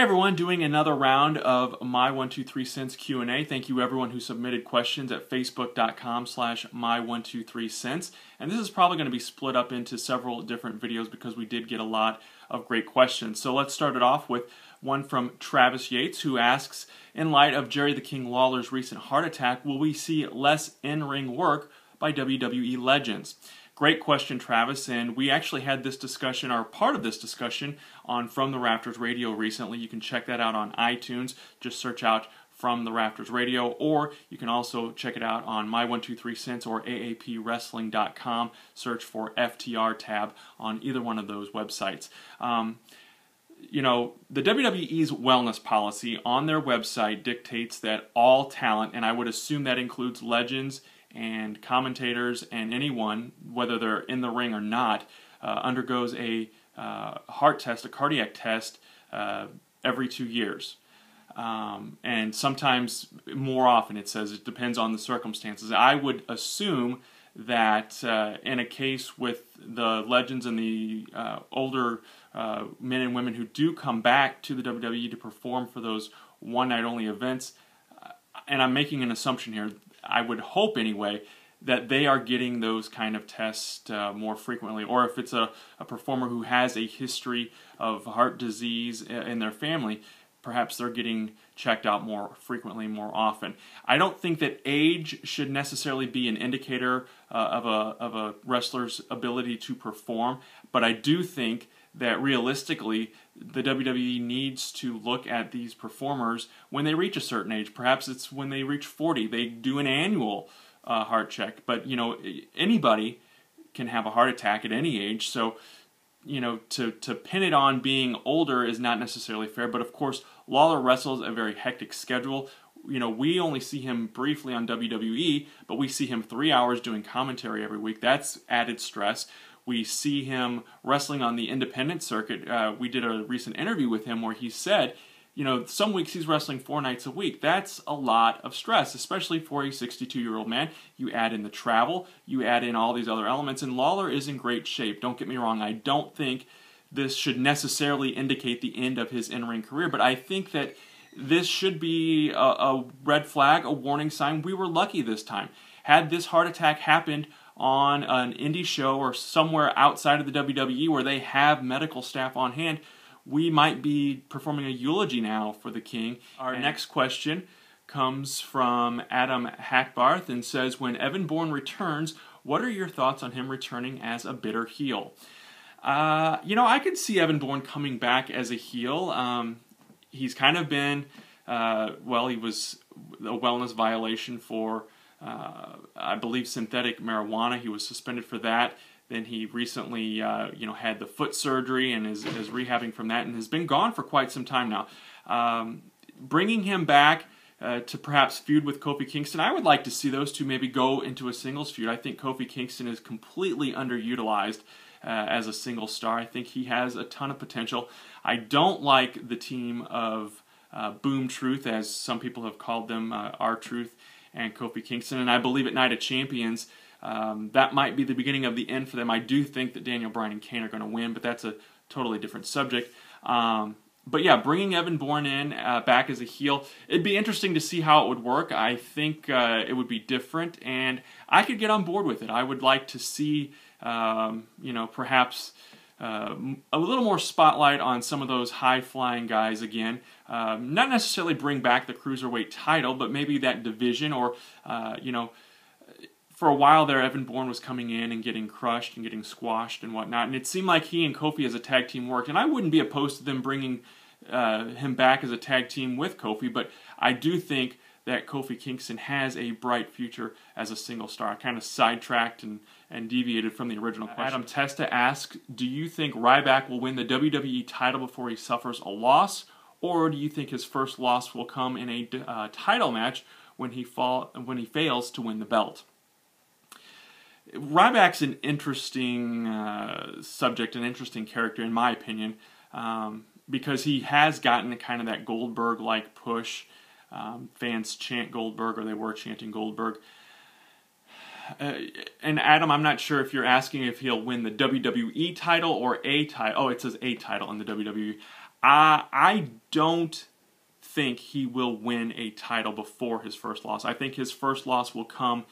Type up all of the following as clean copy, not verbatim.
everyone, doing another round of my 123 cents Q&A. Thank you everyone who submitted questions at facebook.com/my123cents. And this is probably going to be split up into several different videos because we did get a lot of great questions. So let's start it off with one from Travis Yates, who asks, in light of Jerry the King Lawler's recent heart attack, will we see less in-ring work by WWE legends? Great question, Travis, and we actually had this discussion, or part of this discussion, on From the Rafters Radio recently. You can check that out on iTunes. Just search out From the Rafters Radio, or you can also check it out on My123cents or AAPWrestling.com. Search for FTR tab on either one of those websites. You know, the WWE's wellness policy on their website dictates that all talent, and I would assume that includes legends and commentators and anyone, whether they're in the ring or not, undergoes a heart test, a cardiac test, every 2 years. And sometimes more often, it says. It depends on the circumstances. I would assume that in a case with the legends and the older men and women who do come back to the WWE to perform for those one-night-only events, and I'm making an assumption here, I would hope anyway, that they are getting those kind of tests more frequently. Or if it's a performer who has a history of heart disease in their family, perhaps they're getting checked out more frequently, more often. I don't think that age should necessarily be an indicator of a wrestler's ability to perform, but I do think that realistically the WWE needs to look at these performers when they reach a certain age. Perhaps it's when they reach 40. They do an annual heart check, but you know, anybody can have a heart attack at any age, so you know, to pin it on being older is not necessarily fair. But of course, Lawler wrestles a very hectic schedule. You know, we only see him briefly on WWE, but we see him 3 hours doing commentary every week. That's added stress. We see him wrestling on the independent circuit. We did a recent interview with him where he said, you know, some weeks he's wrestling 4 nights a week. That's a lot of stress, especially for a 62-year-old man. You add in the travel, you add in all these other elements, and Lawler is in great shape. Don't get me wrong, I don't think this should necessarily indicate the end of his in-ring career, but I think that this should be a red flag, a warning sign. We were lucky this time. Had this heart attack happened on an indie show or somewhere outside of the WWE where they have medical staff on hand, we might be performing a eulogy now for the King. Our next question comes from Adam Hackbarth and says, when Evan Bourne returns, what are your thoughts on him returning as a bitter heel? You know, I could see Evan Bourne coming back as a heel. He's kind of been, well, he was a wellness violation for I believe synthetic marijuana. He was suspended for that. Then he recently, you know, had the foot surgery and is rehabbing from that and has been gone for quite some time now. Bringing him back to perhaps feud with Kofi Kingston, I would like to see those two maybe go into a singles feud. I think Kofi Kingston is completely underutilized as a single star. I think he has a ton of potential. I don't like the team of Boom Truth, as some people have called them, R-Truth and Kofi Kingston, and I believe at Night of Champions, that might be the beginning of the end for them. I do think that Daniel Bryan and Kane are going to win, but that's a totally different subject. But yeah, bringing Evan Bourne in back as a heel, it'd be interesting to see how it would work. I think it would be different, and I could get on board with it. I would like to see, you know, perhaps a little more spotlight on some of those high-flying guys again. Not necessarily bring back the Cruiserweight title, but maybe that division, or, you know, for a while there, Evan Bourne was coming in and getting crushed and getting squashed and whatnot, and it seemed like he and Kofi as a tag team worked, and I wouldn't be opposed to them bringing him back as a tag team with Kofi, but I do think that Kofi Kingston has a bright future as a single star. I kind of sidetracked and deviated from the original question. Adam Testa asks, do you think Ryback will win the WWE title before he suffers a loss, or do you think his first loss will come in a title match when he fails to win the belt? Ryback's an interesting subject, an interesting character in my opinion, because he has gotten kind of that Goldberg-like push. Fans chant Goldberg, or they were chanting Goldberg. And Adam, I'm not sure if you're asking if he'll win the WWE title or a title. Oh, it says a title in the WWE. I don't think he will win a title before his first loss. I think his first loss will come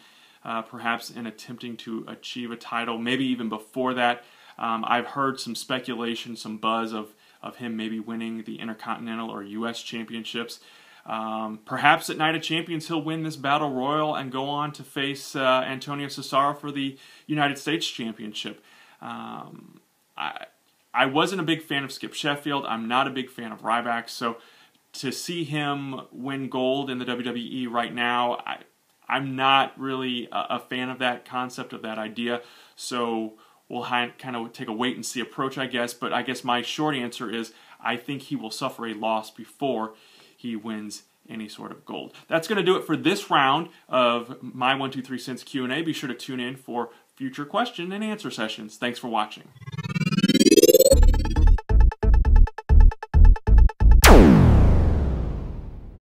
perhaps in attempting to achieve a title, maybe even before that. I've heard some speculation, some buzz of him maybe winning the Intercontinental or U.S. championships. Perhaps at Night of Champions he'll win this Battle Royal and go on to face Antonio Cesaro for the United States Championship. I wasn't a big fan of Skip Sheffield. I'm not a big fan of Ryback. So to see him win gold in the WWE right now, I'm not really a fan of that concept, of that idea. So we'll kind of take a wait-and-see approach, I guess. But I guess my short answer is I think he will suffer a loss before he wins any sort of gold. That's going to do it for this round of my 1, 2, 3 Cents Q&A. Be sure to tune in for future question and answer sessions. Thanks for watching.